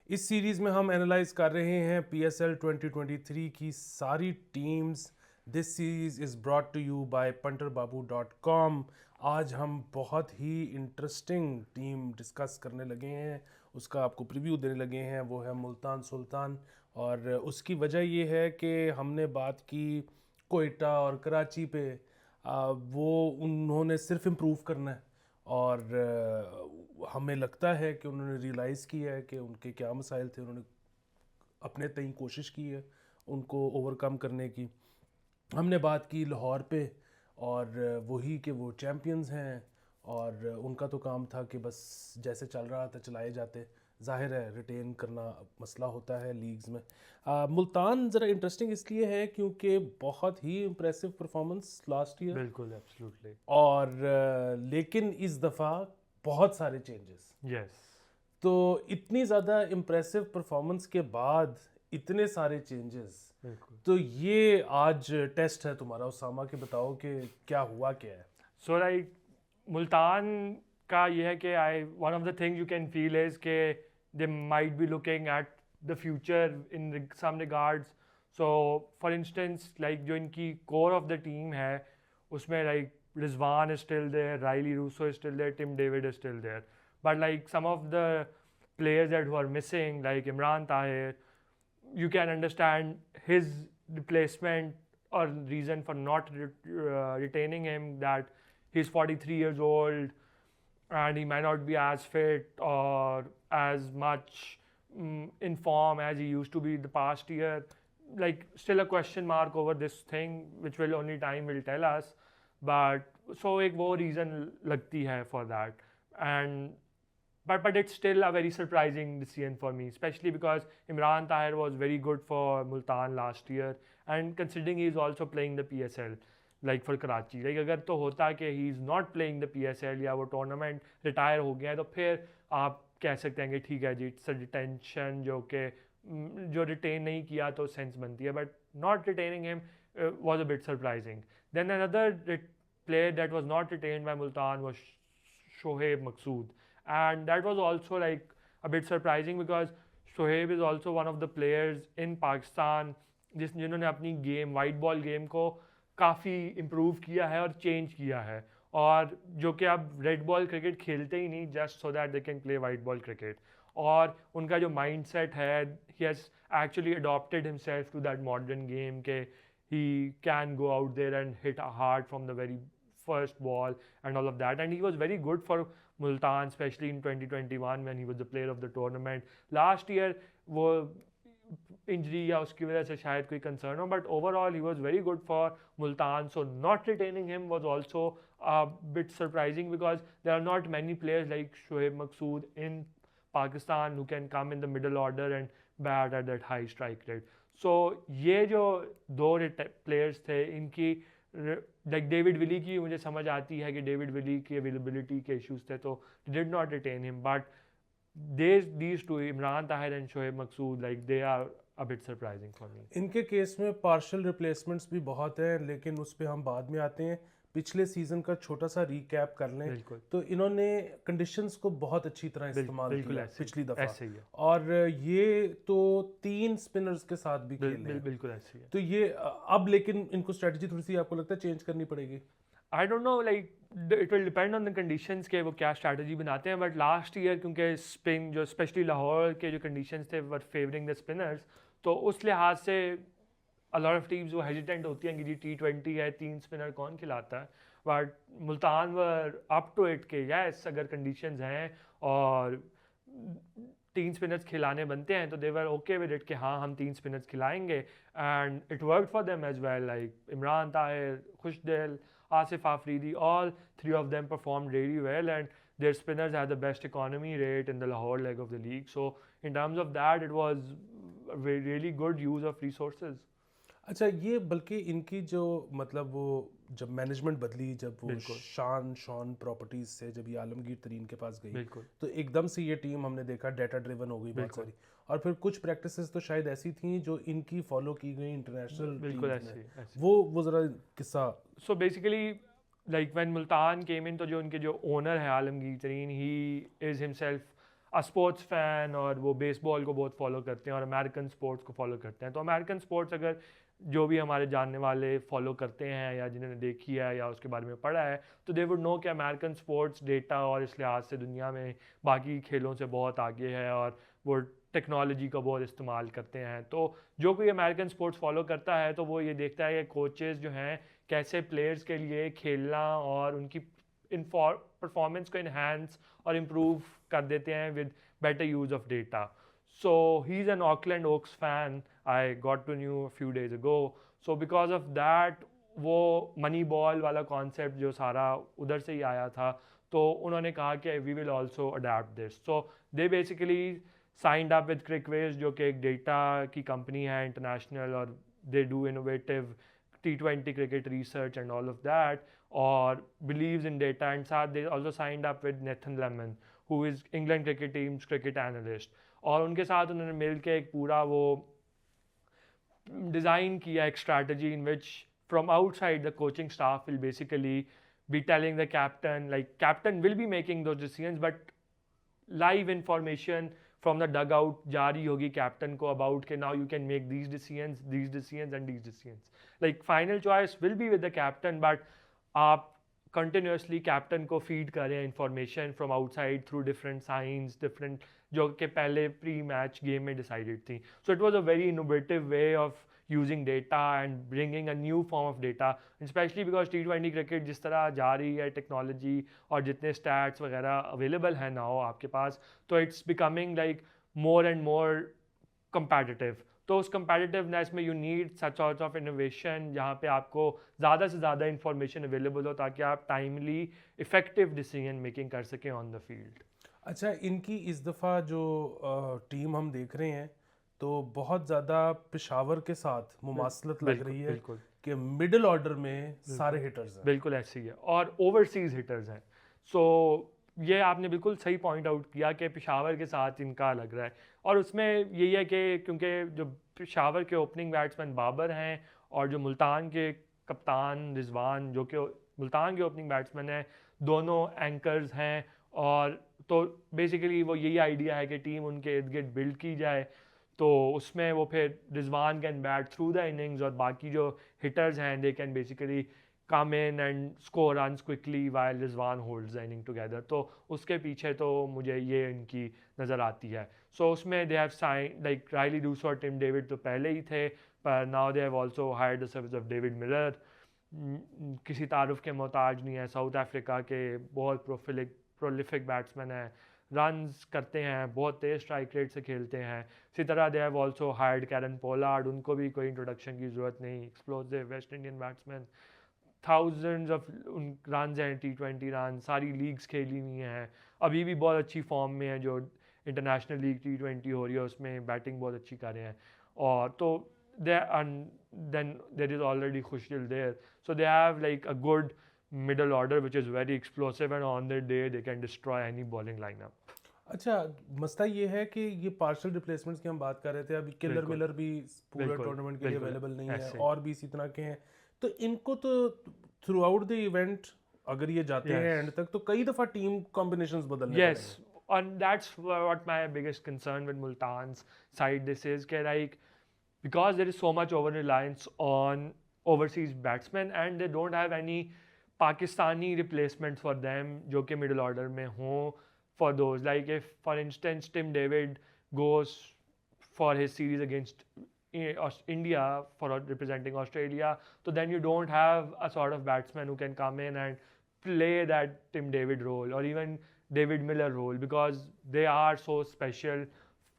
इस सीरीज़ में हम एनालाइज कर रहे हैं PSL 2023 की सारी teams. This series is brought to you by punterbabu.com। आज हम बहुत ही इंटरेस्टिंग टीम डिस्कस करने लगे हैं, उसका आपको प्रीव्यू देने लगे हैं। वो है मुल्तान सुल्तान, और उसकी वजह ये है कि हमने बात की कोयटा और कराची पे। वो उन्होंने सिर्फ इम्प्रूव करना है, और हमें लगता है कि उन्होंने रियलाइज़ किया है कि उनके क्या मसाइल थे। उन्होंने अपने तय कोशिश की है उनको ओवरकम करने की। हमने बात की लाहौर पे, और वही कि वो चैम्पियंस हैं, और उनका तो काम था कि बस जैसे चल रहा था चलाए जाते। जाहिर है रिटेन करना मसला होता है लीग्स में। मुल्तान ज़रा इंटरेस्टिंग इसलिए है क्योंकि बहुत ही इम्प्रेसिव परफॉर्मेंस लास्ट ईयर, बिल्कुल एब्सोल्युटली और लेकिन इस दफ़ा बहुत सारे चेंजेस। यस। तो इतनी ज़्यादा इम्प्रेसिव परफॉर्मेंस के बाद इतने सारे चेंजेस, बिल्कुल। तो ये आज टेस्ट है तुम्हारा उसामा, कि बताओ कि क्या हुआ क्या है। सो लाइक मुल्तान का ये है कि I one of the things you can feel is के they might be looking at the future in some regards. So for instance like जो इनकी कोर ऑफ द टीम है उसमें like Rizwan is still there, Rilee Rossouw is still there, Tim David is still there, but like some of the players that who are missing like Imran Tahir, you can understand his replacement or reason for not retaining him, that he's 43 years old and he might not be as fit or as much in form as he used to be the past year. Like still a question mark over this thing which will only time will tell us, but so एक वो reason लगती है for that. And but it's still a very surprising decision for me, especially because Imran Tahir was very good for Multan last year, and considering he is also playing the PSL, like for Karachi, like अगर तो होता कि he is not playing the PSL या वो tournament retire हो गया है, तो फिर आप कह सकते हैं कि ठीक है जी इट्स अ डिटेंशन जो retain नहीं किया तो सेंस बनती है, but not retaining him was a bit surprising. Then another player that was not retained by Multan was Shoaib Maqsood, and that was also like a bit surprising because Shoaib is also one of the players in Pakistan जिन्होंने अपनी game white ball game को काफ़ी improve किया है और change किया है, और जो कि अब रेड बॉल क्रिकेट खेलते ही नहीं just so that they can play white ball cricket. और उनका जो माइंड सेट है, he has actually adopted himself to that modern game के he can go out there and hit hard from the very first ball and all of that, and he was very good for Multan especially in 2021 when he was the player of the tournament. Last year वो injury या उसकी वजह से शायद कोई concern हो, but overall he was very good for Multan, so not retaining him was also a bit surprising because there are not many players like Shoaib Maqsood in Pakistan who can come in the middle order and bat at that high strike rate. So ये जो दो players थे इनकी like David Willey की मुझे समझ आती है कि डेविड विली की अवेलेबिलिटी के इश्यूज थे तो did not retain him, but these two Imran Tahir and Shoaib Maqsood, like they are a bit surprising for me. इनके केस में पार्शियल रिप्लेसमेंट्स भी बहुत हैं, लेकिन उस पर हम बाद में आते हैं। पिछले सीज़न का छोटा सा रिकैप कर लें बिल्कुल तो इन्होंने कंडीशंस को बहुत अच्छी तरह इस्तेमाल किया पिछली दफ़ा, ऐसे ही है। और ये तो 3 स्पिनर्स के साथ भी खेले हैं। बिल्कुल ऐसे ही है। तो ये अब लेकिन इनको स्ट्रेटजी थोड़ी सी आपको लगता है चेंज करनी पड़ेगी? I don't know, like it will depend on the conditions के वो क्या स्ट्रैटेजी बनाते हैं, बट लास्ट ईयर क्योंकि स्पिन जो स्पेशली लाहौर के जो कंडीशंस थे वर फेवरिंग द स्पिनर्स, तो उस लिहाज से अ लॉट ऑफ टीम्स वो हेजिटेंट होती हैं कि जी T20 है 3 स्पिनर कौन खिलाता है, but Multan were up to it के यस अगर कंडीशंस हैं और 3 स्पिनर्स खिलाने बनते हैं तो they were okay with it कि हाँ हम 3 स्पिनर्स खिलाएंगे, and it work for them as well. Like Imran Tahir, Khushdil, Asif Afridi, all three of them performed really well, and their spinners had the best economy rate in the Lahore leg of the league. So in terms of that, it was a really good use of resources. अच्छा, ये बल्कि इनकी जो मतलब वो जब management बदली, जब वो शॉन प्रॉपर्टीज से जब ये आलमगीर तरीन के पास गई, तो एकदम से ये टीम हमने देखा डेटा ड्रिवन हो गई बहुत सारी, और फिर कुछ प्रैक्टिसेस तो शायद ऐसी थी जो इनकी फॉलो की गई इंटरनेशनल वो ज़रा किस्सा। So basically like when Multan came in, तो जो उनके जो ओनर है Alamgir Tareen, he is himself sports fan और वो बेसबॉल को बहुत फॉलो करते हैं और अमेरिकन स्पोर्ट्स को फॉलो करते हैं, तो अमेरिकन स्पोर्ट्स अगर जो भी हमारे जानने वाले फॉलो करते हैं या जिन्होंने देखी है या उसके बारे में पढ़ा है, तो दे वुड नो कि अमेरिकन स्पोर्ट्स डेटा और इस लिहाज से दुनिया में बाकी खेलों से बहुत आगे है और वो टेक्नोलॉजी का बहुत इस्तेमाल करते हैं। तो जो कोई अमेरिकन स्पोर्ट्स फॉलो करता है तो वो ये देखता है कि कोचेज़ जो हैं कैसे प्लेयर्स के लिए खेलना और उनकी परफॉर्मेंस को इन्हांस और इम्प्रूव कर देते हैं with better use of data. So he's an Auckland Oaks fan. I got to know a few days ago. So because of that, वो मनी बॉल वाला कॉन्सेप्ट जो सारा उधर से ही आया था, तो उन्होंने कहा कि we will also adapt this. So they basically signed up with CricViz जो कि एक डेटा की कंपनी है इंटरनेशनल, और they do innovative T20 cricket research and all of that, or believes in data, and साथ they also signed up with Nathan Lemon who is England cricket team's cricket analyst, और उनके साथ उन्होंने मिल के एक पूरा वो डिज़ाइन किया एक strategy in which from outside the coaching staff will basically be telling the captain, like captain will be making those decisions but live information from the dugout जा रही होगी कैप्टन को about के now you can make these decisions and these decisions. Like final choice will be with the captain, but आप continuously captain को feed करें information from outside through different science different जो कि पहले प्री मैच गेम में decided थी. So it was a very innovative way of using data and bringing a new form of data, especially because T20 cricket जिस तरह जा रही है टेक्नोलॉजी और जितने stats वगैरह अवेलेबल हैं ना हो आपके पास, तो it's becoming like more and more competitive. तो उस competitiveness में you need such sorts of innovation जहाँ पे आपको ज़्यादा से ज़्यादा इंफॉर्मेशन अवेलेबल हो ताकि आप टाइमली इफेक्टिव डिसीजन मेकिंग कर सकें ऑन द फील्ड. अच्छा, इनकी इस दफ़ा जो टीम हम देख रहे हैं तो बहुत ज़्यादा पेशावर के साथ मुमासलत लग रही है बिल्कुल कि मिडिल ऑर्डर में सारे हिटर्स हैं. बिल्कुल ऐसे ही है और ओवरसीज हिटर्स हैं. सो ये आपने बिल्कुल सही पॉइंट आउट किया कि पेशावर के साथ इनका लग रहा है, और उसमें यही है कि क्योंकि जो पेशावर के ओपनिंग बैट्समैन बाबर हैं और जो मुल्तान के कप्तान रिजवान जो कि मुल्तान के ओपनिंग बैट्समैन हैं, दोनों एंकर्स हैं. और तो बेसिकली वो यही आइडिया है कि टीम उनके इर्द गिर्द बिल्ड की जाए, तो उसमें वो फिर Rizwan can bat through the innings और बाकी जो हिटर्स हैं they can basically come in and score runs quickly while Rizwan holds the inning together. तो उसके पीछे तो मुझे ये इनकी नज़र आती है. सो उसमें they have sign like Rilee Rossouw और टिम डेविड तो पहले ही थे, पर now they have also hired the service of David Miller. किसी तारुफ के मोहताज नहीं है, साउथ अफ्रीका के बहुत प्रोलिफिक बैट्समैन हैं, रन्स करते हैं, बहुत तेज़ स्ट्राइक रेट से खेलते हैं. इसी तरह दे have also hired Kieron Pollard, उनको भी कोई इंट्रोडक्शन की ज़रूरत नहीं, explosive West Indian batsman, thousands of runs हैं, T20 रन, सारी लीग्स खेली हुई हैं, अभी भी बहुत अच्छी फॉर्म में है. जो इंटरनेशनल लीग T20 हो रही है उसमें बैटिंग बहुत अच्छी कर रहे हैं. और तो then there is already Khushil there, so they have like a good middle order which is very explosive and on their day they can destroy any bowling lineup. अच्छा, मसला ये है कि ये पार्शियल रिप्लेसमेंट्स की हम बात कर रहे थे, अभी किलर मिलर भी पूरे टूर्नामेंट के लिए अवेलेबल नहीं है और भी इसी तरह के हैं, तो इनको तो थ्रू आउट द इवेंट अगर ये जाते हैं एंड तक तो कई दफ़ा टीम कॉम्बिनेशंस बदलने पड़ेंगे. And that's what my biggest concern with Multan's side this is कि like because there is so much over reliance on overseas batsmen and they don't have any Pakistani replacements for them जो कि middle order में हों for those. Like if for instance Tim David goes for his series against India for representing Australia, so then you don't have a sort of batsman who can come in and play that Tim David role or even David Miller role because they are so special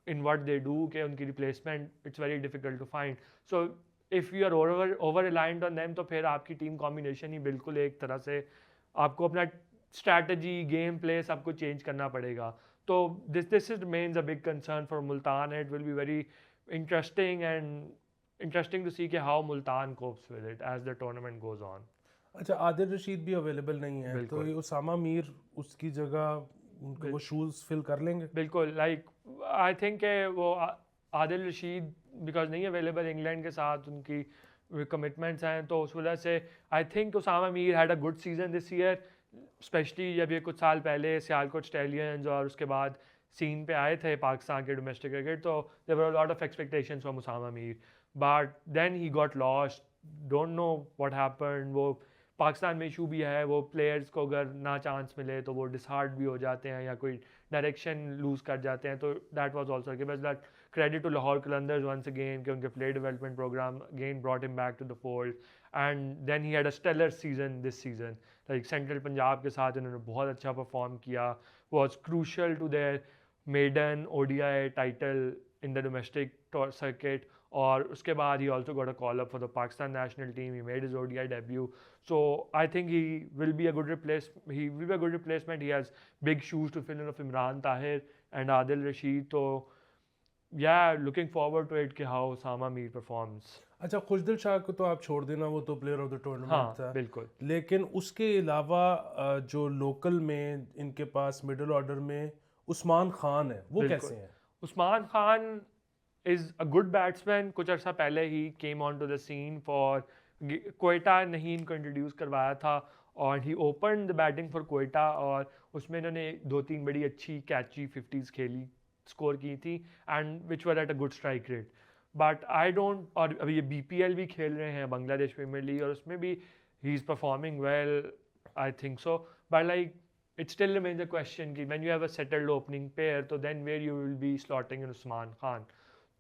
in what they do कि उनकी replacement it's very difficult to find. So if you are over reliant on them तो फिर आपकी team combination ही बिल्कुल एक तरह से आपको अपना strategy game play सब कुछ change करना पड़ेगा. तो this remains a big concern for Multan. It will be very interesting to see कि how Multan copes with it as the tournament goes on. अच्छा, आदिल रशीद भी अवेलेबल नहीं है तो ये उसामा मीर उसकी जगह उनको वो शूज़ फिल कर लेंगे. बिल्कुल, लाइक आई थिंक वो आदिल रशीद बिकॉज नहीं अवेलेबल इंग्लैंड के साथ उनकी कमिटमेंट्स हैं, तो उस वजह से I think Usama Mir had a good season this year, especially जब ये कुछ साल पहले सियालकोट स्टैलियंस और उसके बाद सीन पे आए थे पाकिस्तान के डोमेस्टिक क्रिकेट, तो there were a lot of expectations from Usama Mir, but then he got lost, don't know what happened. वो पाकिस्तान में इशू भी है, वो प्लेयर्स को अगर ना चांस मिले तो वो डिसहार्ट भी हो जाते हैं या कोई डायरेक्शन लूज कर जाते हैं, तो दैट वाज आल्सो के बस that credit to Lahore Qalandars once again कि उनके player development program again brought him back to the fold, and then he had a stellar season this season, like Central Punjab के साथ उन्होंने बहुत अच्छा perform किया, was crucial to their maiden ODI title in the domestic circuit, और उसके बाद he also got a call up for the Pakistan national team, he made his ODI debut, so I think he will be a good replacement, he has big shoes to fill in of Imran Tahir and Adil Rashid, तो yeah, looking forward to it कि how Osama Mir performs. अच्छा, खुशदिल शाह को तो आप छोड़ देना, वो तो प्लेयर ऑफ द टूर्नामेंट हाँ था, बिल्कुल। लेकिन उसके अलावा जो लोकल में इनके पास मिडिल ऑर्डर में उस्मान खान है, वो कैसे हैं? Usman Khan is a good batsman, कुछ अर्सा पहले ही came onto the scene for Quetta नहीं इनको इंट्रोड्यूस करवाया था, और he open the batting for Quetta, और उसमें इन्होंने 2-3 बड़ी अच्छी कैची 50s खेली, स्कोर की थी, and which were at a good strike rate, but I don't, और अभी ये BPL भी खेल रहे हैं बांग्लादेश प्रीमियर लीग, और उसमें भी he is performing well, I think so, but like it still remains a question कि when you have a settled opening pair, तो then where you will be slotting in Usman Khan,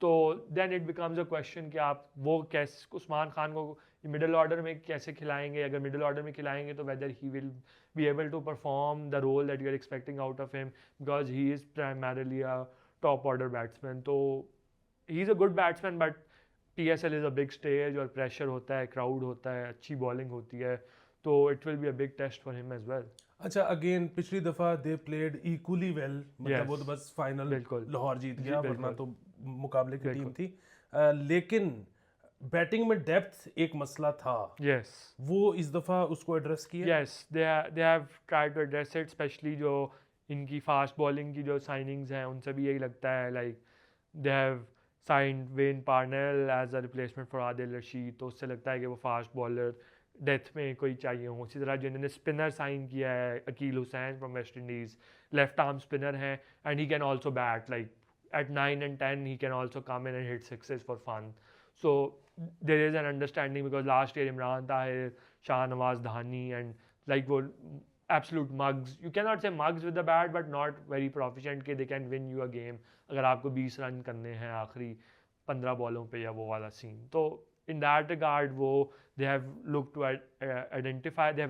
तो then it becomes a question कि आप वो कैसे उस्मान खान को middle order में कैसे खिलाएंगे, अगर मिडिल ऑर्डर में खिलाएंगे तो whether he will be able to perform the role that you are expecting out of him, because he is primarily a top order batsman, तो he is a good batsman, but PSL is a big stage और pressure होता है, crowd होता है, अच्छी bowling होती है, तो it will be a big test for him as well. अच्छा, अगेन पिछली दफ़ा दे प्लेड इक्वली वेल, मतलब Yes, वो तो बस फाइनल बिल्कुल लाहौर जीत जी, गया, वरना बिल्कुल तो मुकाबले की टीम बिल्कुल थी, लेकिन बैटिंग में डेप्थ एक मसला था, yes वो इस दफ़ा उसको एड्रेस किया। yes they have tried to address it, especially जो इनकी फास्ट बॉलिंग की जो साइनिंग्स हैं उनसे भी यही लगता है, like they have signed Wayne Parnell as a replacement for Adil Rashid, तो उससे लगता है कि वो फास्ट बॉलर डेथ में कोई चाहिए हो। इसी तरह जिन्होंने स्पिनर साइन किया है Akeal Hosein from West Indies, left arm spinner हैं, and he can also bat like at 9 and 10 he can also come in and hit sixes for fun, so there is an understanding, because last year Imran Tahir, Shah Nawaz Dhani, and like वो absolute mugs, you cannot say mugs with the bat but not very proficient कि they can win you a game अगर आपको 20 run करने हैं आखिरी 15 बॉलों पे, या वो वाला सीन, तो in that regard वो they have looked to identified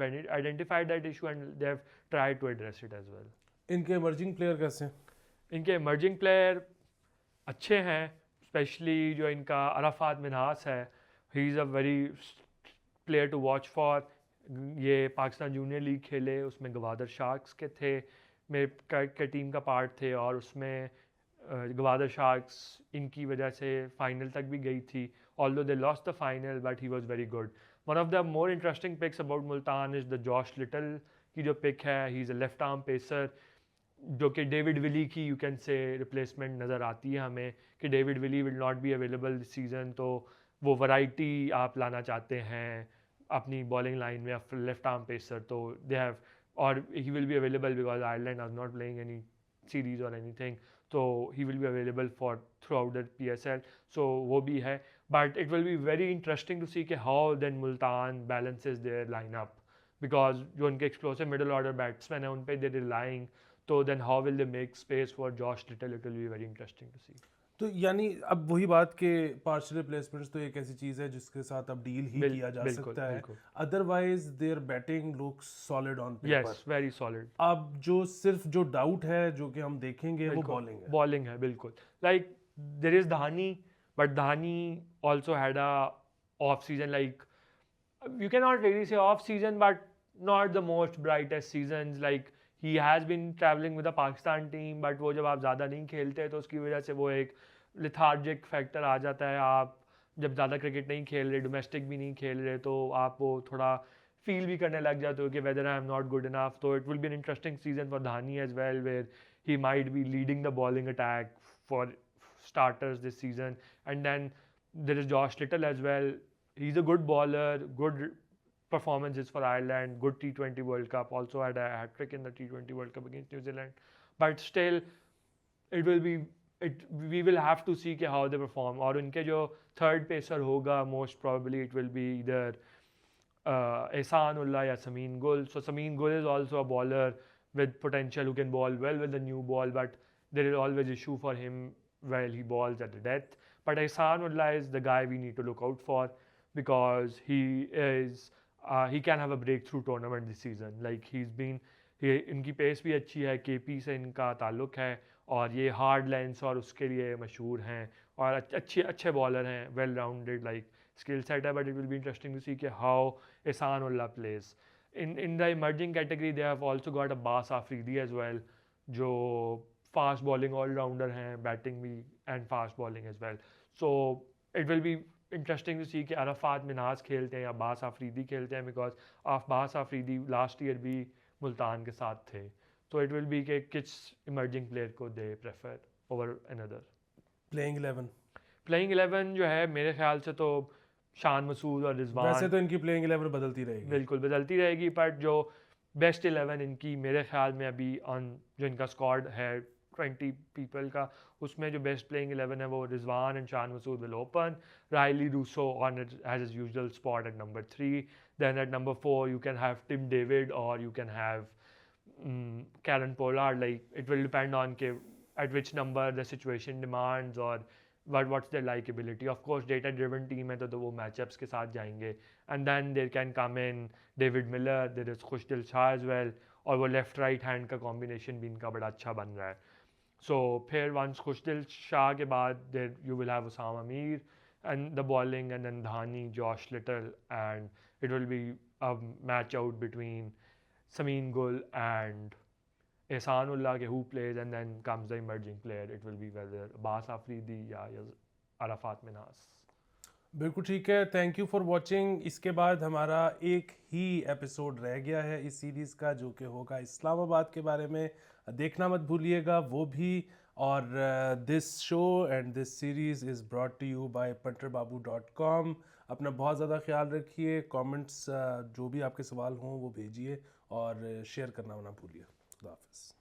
that issue and they have tried to address it as well. इनके इमर्जिंग प्लेयर कैसे हैं? इनके इमर्जिंग प्लेयर अच्छे हैं, स्पेशली जो इनका अरफात मिन्हास है, he is a very player to watch for, ये पाकिस्तान जूनियर लीग खेले, उसमें गवादर शार्क्स के थे, मेरे के टीम का पार्ट थे, और उसमें गवादर शार्क्स इनकी वजह से फाइनल तक भी गई थी, although they lost the final but he was very good. One of the more interesting picks about Multan is the Josh Little की जो पिक है, he is a left arm pacer, जो कि डेविड विली की यू कैन से रिप्लेसमेंट नज़र आती है हमें, कि David Willey will not be available this season, तो वो वैरायटी आप लाना चाहते हैं अपनी बॉलिंग लाइन में, लेफ्ट आर्म पेसर, तो दे हैव, और he will be available because Ireland are not playing any series और एनीथिंग, तो he will be available for throughout the PSL, so वो भी है, but it will be very interesting to see कि how then Multan balances their line up, because जो उनके explosive middle order batsman है उन पे दे रिलाइंग, तो then how will they make space for Josh Little? It will be very interesting to see. तो यानी अब वही बात कि पार्शियल रिप्लेसमेंट्स तो एक ऐसी चीज़ है जिसके साथ अब डील ही किया जा सकता है, otherwise there batting looks solid on paper. Yes, very solid. अब जो सिर्फ जो डाउट है जो कि हम देखेंगे वो बॉलिंग है बिल्कुल, like there is Dahani, but Dahani also had a off season, like you cannot really say off season but not the most brightest seasons, like he has been traveling with the Pakistan team, but वो जब आप ज़्यादा नहीं खेलते तो उसकी वजह से वो एक लिथार्जिक फैक्टर आ जाता है, आप जब ज़्यादा क्रिकेट नहीं खेल रहे, डोमेस्टिक भी नहीं खेल रहे, तो आप वो थोड़ा फील भी करने लग जाते हो कि whether I am not good enough, तो it will be an interesting season for Dhani as well, where he might be leading the bowling attack for starters this season, and then there is Josh Little as well. He's a good bowler, good performances for Ireland, good T20 World Cup, also had a hat-trick in the T20 World Cup against New Zealand, but still it will be we will have to see how they perform. और उनके जो third pacer होगा, most probably it will be either Ehsanullah or Samin Gul. So Samin Gul is also a bowler with potential who can bowl well with the new ball, but there is always issue for him while he bowls at the death. But Ehsanullah is the guy we need to look out for because he can have a breakthrough tournament this season. Like इनकी pace भी अच्छी है, KP से इनका ताल्लुक है और ये हार्ड लेंस और उसके लिए मशहूर हैं और अच्छे बॉलर हैं, well rounded like skill set hai, but it will be interesting to see how Ehsanullah plays. In the emerging category, they have also got Abbas Afridi as well, जो fast bowling all rounder हैं, batting भी and fast bowling as well. So it will be interesting to see कि अरफात मिनाज खेलते हैं या अब्बास आफरीदी खेलते हैं, because Abbas Afridi last year भी मुल्तान के साथ थे. So it will be कि किस emerging player को they prefer over another. Playing 11 जो है मेरे ख्याल से तो शान मसूद और रिजवान, वैसे तो इनकी प्लेइंग 11 बदलती रहेगी, बिल्कुल बदलती रहेगी, पर जो बेस्ट 11 इनकी मेरे ख्याल में अभी ऑन जो इनका स्क्वाड है 20 पीपल का, उसमें जो बेस्ट प्लेइंग 11 है वो Rizwan and Shan Masood will open, Rilee Rossouw on has his usual spot at number 3, then at number 4 you can have Tim David और you can have Kieron Pollard. Like it will depend on के at which number the situation demands और what's their likability. Of course data driven team है तो वो matchups के साथ जाएंगे, and then there can come in David Miller, there is Khushdil Shah as well, और वो लेफ्ट राइट हैंड का कॉम्बिनेशन भी इनका बड़ा अच्छा बन रहा है. सो फिर वंस खुशदिल शाह के बाद there you will have Osama Mir and the bowling, and then Dhani, Josh Little, and it will be a match out between Samin Gul and Ehsanullah के who plays, and then comes the emerging player. It will be whether Abbas Afridi या अरफात मिनाज. बिल्कुल ठीक है, thank you for watching. इसके बाद हमारा एक ही episode रह गया है इस सीरीज़ का, जो कि होगा इस्लामाबाद के बारे में. देखना मत भूलिएगा वो भी. और this show and this series is brought to you by punterbabu.com. अपना बहुत ज़्यादा ख्याल रखिए. कमेंट्स जो भी आपके सवाल हों वो भेजिए और शेयर करना ना भूलिए. खुदा हाफिज़.